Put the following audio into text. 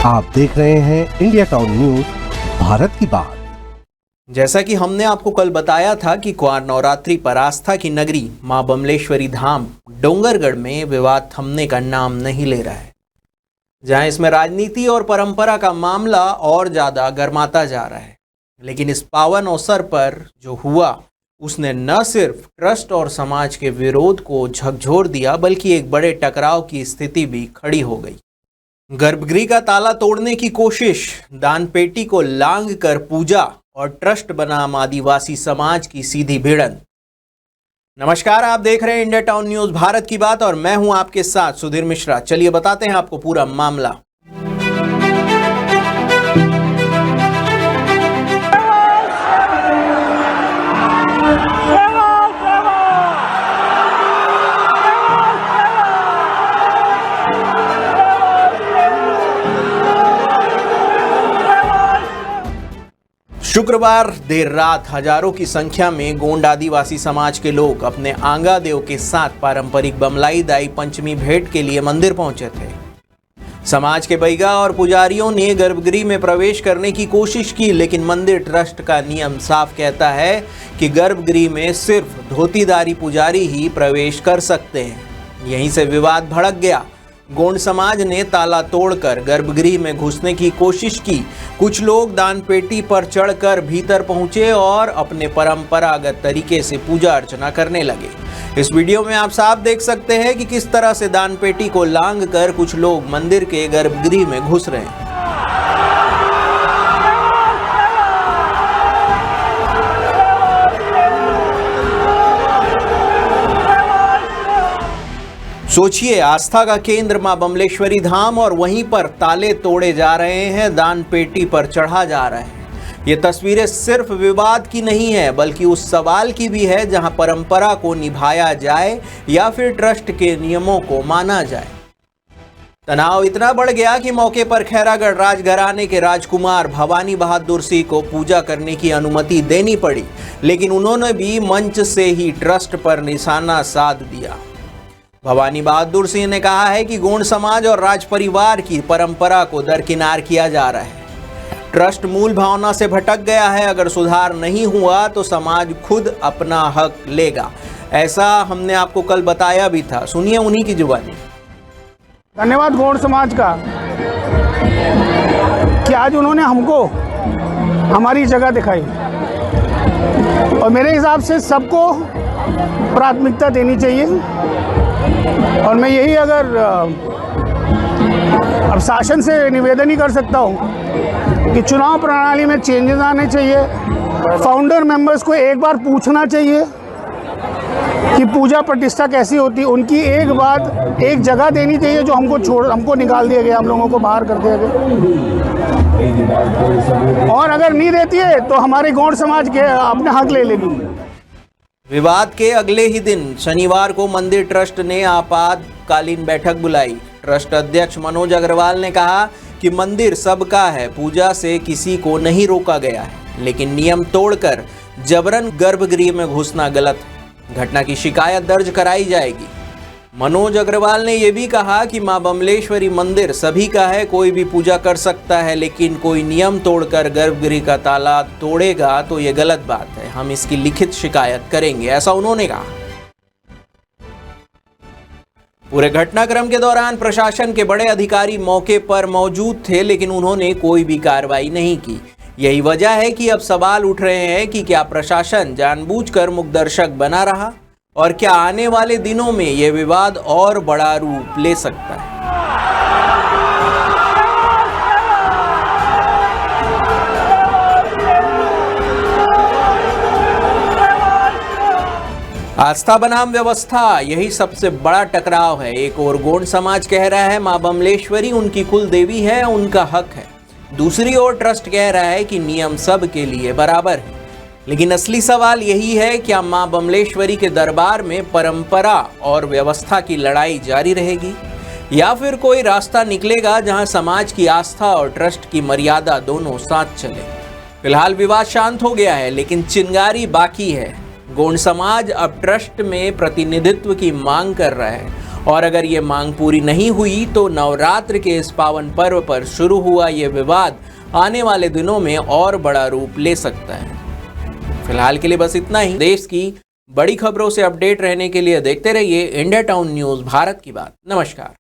आप देख रहे हैं इंडिया टाउन न्यूज, भारत की बात। जैसा कि हमने आपको कल बताया था कि क्वार नवरात्रि पर आस्था की नगरी मां बमलेश्वरी धाम डोंगरगढ़ में विवाद थमने का नाम नहीं ले रहा है, जहां इसमें राजनीति और परंपरा का मामला और ज्यादा गर्माता जा रहा है। लेकिन इस पावन अवसर पर जो हुआ उसने न सिर्फ ट्रस्ट और समाज के विरोध को झकझोर दिया, बल्कि एक बड़े टकराव की स्थिति भी खड़ी हो गई। गर्भगृह का ताला तोड़ने की कोशिश, दानपेटी को लांघ कर पूजा और ट्रस्ट बनाम आदिवासी समाज की सीधी भिड़ंत। नमस्कार, आप देख रहे हैं इंडिया टाउन न्यूज, भारत की बात, और मैं हूं आपके साथ सुधीर मिश्रा। चलिए बताते हैं आपको पूरा मामला। शुक्रवार देर रात हजारों की संख्या में गोंड आदिवासी समाज के लोग अपने आंगा देव के साथ पारंपरिक बमलाई दाई पंचमी भेंट के लिए मंदिर पहुंचे थे। समाज के बैगा और पुजारियों ने गर्भगृह में प्रवेश करने की कोशिश की, लेकिन मंदिर ट्रस्ट का नियम साफ कहता है कि गर्भगृह में सिर्फ धोतीदारी पुजारी ही प्रवेश कर सकते हैं। यहीं से विवाद भड़क गया। गोंड समाज ने ताला तोड़कर गर्भगृह में घुसने की कोशिश की। कुछ लोग दानपेटी पर चढ़कर भीतर पहुंचे और अपने परंपरागत तरीके से पूजा अर्चना करने लगे। इस वीडियो में आप साफ देख सकते हैं कि किस तरह से दानपेटी को लांघकर कुछ लोग मंदिर के गर्भगृह में घुस रहे हैं। सोचिए, आस्था का केंद्र मां बमलेश्वरी धाम, और वहीं पर ताले तोड़े जा रहे हैं, दानपेटी पर चढ़ा जा रहा है। ये तस्वीरें सिर्फ विवाद की नहीं है, बल्कि उस सवाल की भी है जहां परंपरा को निभाया जाए या फिर ट्रस्ट के नियमों को माना जाए। तनाव इतना बढ़ गया कि मौके पर खैरागढ़ राजघराने के राजकुमार भवानी बहादुर सिंह को पूजा करने की अनुमति देनी पड़ी, लेकिन उन्होंने भी मंच से ही ट्रस्ट पर निशाना साध दिया। भवानी बहादुर सिंह ने कहा है कि गोंड समाज और राज परिवार की परंपरा को दरकिनार किया जा रहा है। ट्रस्ट मूल भावना से भटक गया है। अगर सुधार नहीं हुआ तो समाज खुद अपना हक लेगा। ऐसा हमने आपको कल बताया भी था, सुनिए उन्हीं की जुबानी। धन्यवाद गोंड समाज का कि आज उन्होंने हमको हमारी जगह दिखाई, और मेरे हिसाब से सबको प्राथमिकता देनी चाहिए। और मैं यही अगर अब शासन से निवेदन ही कर सकता हूँ कि चुनाव प्रणाली में चेंजेस आने चाहिए। फाउंडर मेंबर्स को एक बार पूछना चाहिए कि पूजा प्रतिष्ठा कैसी होती है। उनकी एक बात, एक जगह देनी चाहिए जो हमको निकाल दिया गया, हम लोगों को बाहर कर दिया गया। और अगर नहीं देती है तो हमारे गोंड समाज के अपने हक ले लेगी। विवाद के अगले ही दिन शनिवार को मंदिर ट्रस्ट ने आपातकालीन बैठक बुलाई। ट्रस्ट अध्यक्ष मनोज अग्रवाल ने कहा कि मंदिर सबका है, पूजा से किसी को नहीं रोका गया है, लेकिन नियम तोड़कर जबरन गर्भगृह में घुसना गलत है। घटना की शिकायत दर्ज कराई जाएगी। मनोज अग्रवाल ने यह भी कहा कि मां बमलेश्वरी मंदिर सभी का है, कोई भी पूजा कर सकता है, लेकिन कोई नियम तोड़कर गर्भगृह का ताला तोड़ेगा तो ये गलत बात है। हम इसकी लिखित शिकायत करेंगे, ऐसा उन्होंने कहा। पूरे घटनाक्रम के दौरान प्रशासन के बड़े अधिकारी मौके पर मौजूद थे, लेकिन उन्होंने कोई भी कार्रवाई नहीं की। यही वजह है कि अब सवाल उठ रहे हैं कि क्या प्रशासन जानबूझकर मूकदर्शक बना रहा, और क्या आने वाले दिनों में यह विवाद और बड़ा रूप ले सकता है। आस्था बनाम व्यवस्था, यही सबसे बड़ा टकराव है। एक और गोंड समाज कह रहा है मां बमलेश्वरी उनकी कुल देवी है, उनका हक है। दूसरी ओर ट्रस्ट कह रहा है कि नियम सब के लिए बराबर है। लेकिन असली सवाल यही है, क्या मां बमलेश्वरी के दरबार में परंपरा और व्यवस्था की लड़ाई जारी रहेगी, या फिर कोई रास्ता निकलेगा जहां समाज की आस्था और ट्रस्ट की मर्यादा दोनों साथ चले। फिलहाल विवाद शांत हो गया है, लेकिन चिंगारी बाकी है। गोंड समाज अब ट्रस्ट में प्रतिनिधित्व की मांग कर रहा है और अगर ये मांग पूरी नहीं हुई तो नवरात्र के इस पावन पर्व पर शुरू हुआ ये विवाद आने वाले दिनों में और बड़ा रूप ले सकता है। फिलहाल के लिए बस इतना ही। देश की बड़ी खबरों से अपडेट रहने के लिए देखते रहिए इंडिया टाउन न्यूज़ भारत की बात। नमस्कार।